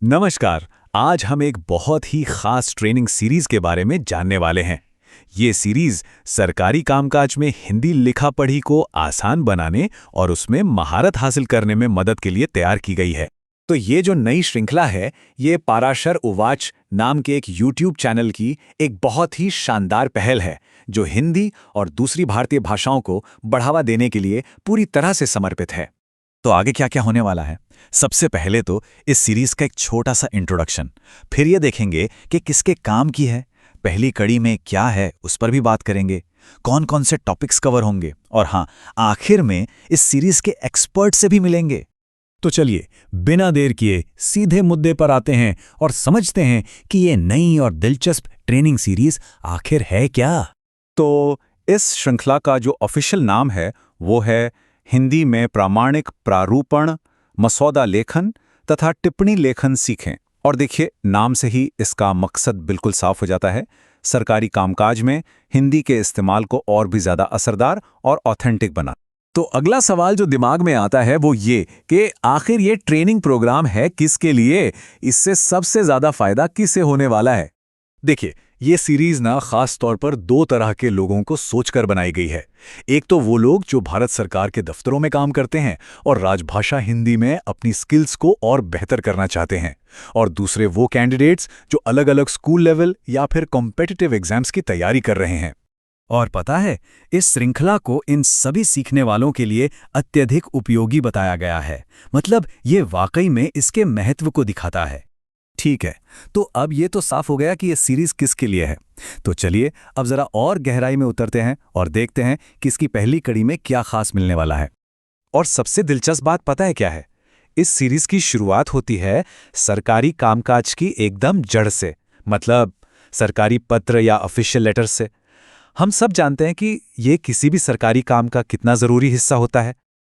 नमस्कार। आज हम एक बहुत ही खास ट्रेनिंग सीरीज के बारे में जानने वाले हैं। ये सीरीज सरकारी कामकाज में हिंदी लिखा पढ़ी को आसान बनाने और उसमें महारत हासिल करने में मदद के लिए तैयार की गई है। तो ये जो नई श्रृंखला है, ये पाराशर उवाच नाम के एक YouTube चैनल की एक बहुत ही शानदार पहल है, जो हिंदी और दूसरी भारतीय भाषाओं को बढ़ावा देने के लिए पूरी तरह से समर्पित है। तो आगे क्या क्या होने वाला है? सबसे पहले तो इस सीरीज का एक छोटा सा इंट्रोडक्शन, फिर ये देखेंगे कि किसके काम की है, पहली कड़ी में क्या है उस पर भी बात करेंगे, कौन कौन से टॉपिक्स कवर होंगे, और हाँ, आखिर में इस सीरीज के एक्सपर्ट से भी मिलेंगे। तो चलिए बिना देर किए सीधे मुद्दे पर आते हैं और समझते हैं कि ये नई और दिलचस्प ट्रेनिंग सीरीज आखिर है क्या। तो इस श्रृंखला का जो ऑफिशियल नाम है वो है हिंदी में प्रामाणिक प्रारूपण, मसौदा लेखन तथा टिप्पणी लेखन सीखें। और देखिए, नाम से ही इसका मकसद बिल्कुल साफ हो जाता है, सरकारी कामकाज में हिंदी के इस्तेमाल को और भी ज़्यादा असरदार और ऑथेंटिक बना। तो अगला सवाल जो दिमाग में आता है वो ये कि आखिर ये ट्रेनिंग प्रोग्राम है किसके लिए, इससे सबसे ज़्यादा फायदा किसे होने वाला है। देखिए, ये सीरीज ना खास तौर पर दो तरह के लोगों को सोचकर बनाई गई है। एक तो वो लोग जो भारत सरकार के दफ्तरों में काम करते हैं और राजभाषा हिंदी में अपनी स्किल्स को और बेहतर करना चाहते हैं, और दूसरे वो कैंडिडेट्स जो अलग अलग स्कूल लेवल या फिर कॉम्पिटिटिव एग्जाम्स की तैयारी कर रहे हैं। और पता है, इस श्रृंखला को इन सभी सीखने वालों के लिए अत्यधिक उपयोगी बताया गया है। मतलब ये वाकई में इसके महत्व को दिखाता है। ठीक है, तो अब ये तो साफ हो गया कि ये सीरीज किसके लिए है। तो चलिए अब जरा और गहराई में उतरते हैं और देखते हैं कि इसकी पहली कड़ी में क्या खास मिलने वाला है। और सबसे दिलचस्प बात पता है क्या है? इस सीरीज की शुरुआत होती है सरकारी कामकाज की एकदम जड़ से, मतलब सरकारी पत्र या ऑफिशियल लेटर से। हम सब जानते हैं कि ये किसी भी सरकारी काम का कितना जरूरी हिस्सा होता है।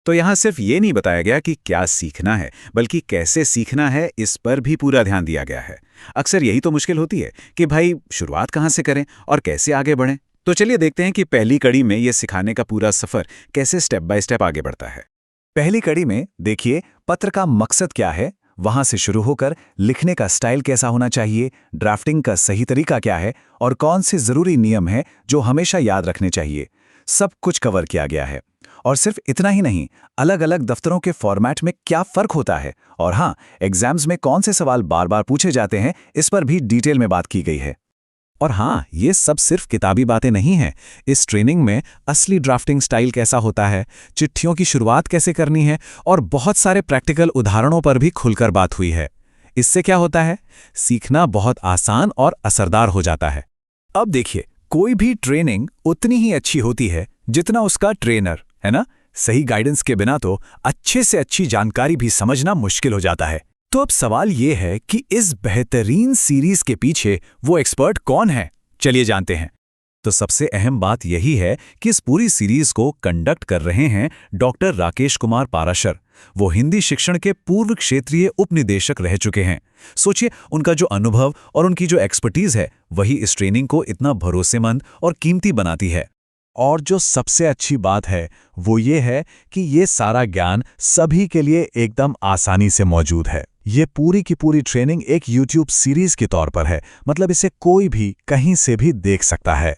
तो यहाँ सिर्फ ये नहीं बताया गया कि क्या सीखना है, बल्कि कैसे सीखना है इस पर भी पूरा ध्यान दिया गया है। अक्सर यही तो मुश्किल होती है कि भाई शुरुआत कहाँ से करें और कैसे आगे बढ़ें। तो चलिए देखते हैं कि पहली कड़ी में ये सिखाने का पूरा सफर कैसे स्टेप बाय स्टेप आगे बढ़ता है। पहली कड़ी में देखिए पत्र का मकसद क्या है, वहां से शुरू होकर लिखने का स्टाइल कैसा होना चाहिए, ड्राफ्टिंग का सही तरीका क्या है और कौन से जरूरी नियम हैं जो हमेशा याद रखने चाहिए, सब कुछ कवर किया गया है। और सिर्फ इतना ही नहीं, अलग अलग दफ्तरों के फॉर्मेट में क्या फर्क होता है, और हाँ, एग्जाम्स में कौन से सवाल बार बार पूछे जाते हैं, इस पर भी डिटेल में बात की गई है। और हाँ, ये सब सिर्फ किताबी बातें नहीं हैं। इस ट्रेनिंग में असली ड्राफ्टिंग स्टाइल कैसा होता है, चिट्ठियों की शुरुआत कैसे करनी है, और बहुत सारे प्रैक्टिकल उदाहरणों पर भी खुलकर बात हुई है। इससे क्या होता है, सीखना बहुत आसान और असरदार हो जाता है। अब देखिए, कोई भी ट्रेनिंग उतनी ही अच्छी होती है जितना उसका ट्रेनर, है ना? सही गाइडेंस के बिना तो अच्छे से अच्छी जानकारी भी समझना मुश्किल हो जाता है। तो अब सवाल ये है कि इस बेहतरीन सीरीज के पीछे वो एक्सपर्ट कौन है? चलिए जानते हैं। तो सबसे अहम बात यही है कि इस पूरी सीरीज को कंडक्ट कर रहे हैं डॉक्टर राकेश कुमार पाराशर। वो हिंदी शिक्षण के पूर्व क्षेत्रीय उपनिदेशक रह चुके हैं। सोचिए, उनका जो अनुभव और उनकी जो एक्सपर्टीज है, वही इस ट्रेनिंग को इतना भरोसेमंद और कीमती बनाती है। और जो सबसे अच्छी बात है वो ये है कि ये सारा ज्ञान सभी के लिए एकदम आसानी से मौजूद है। ये पूरी की पूरी ट्रेनिंग एक YouTube सीरीज के तौर पर है, मतलब इसे कोई भी कहीं से भी देख सकता है।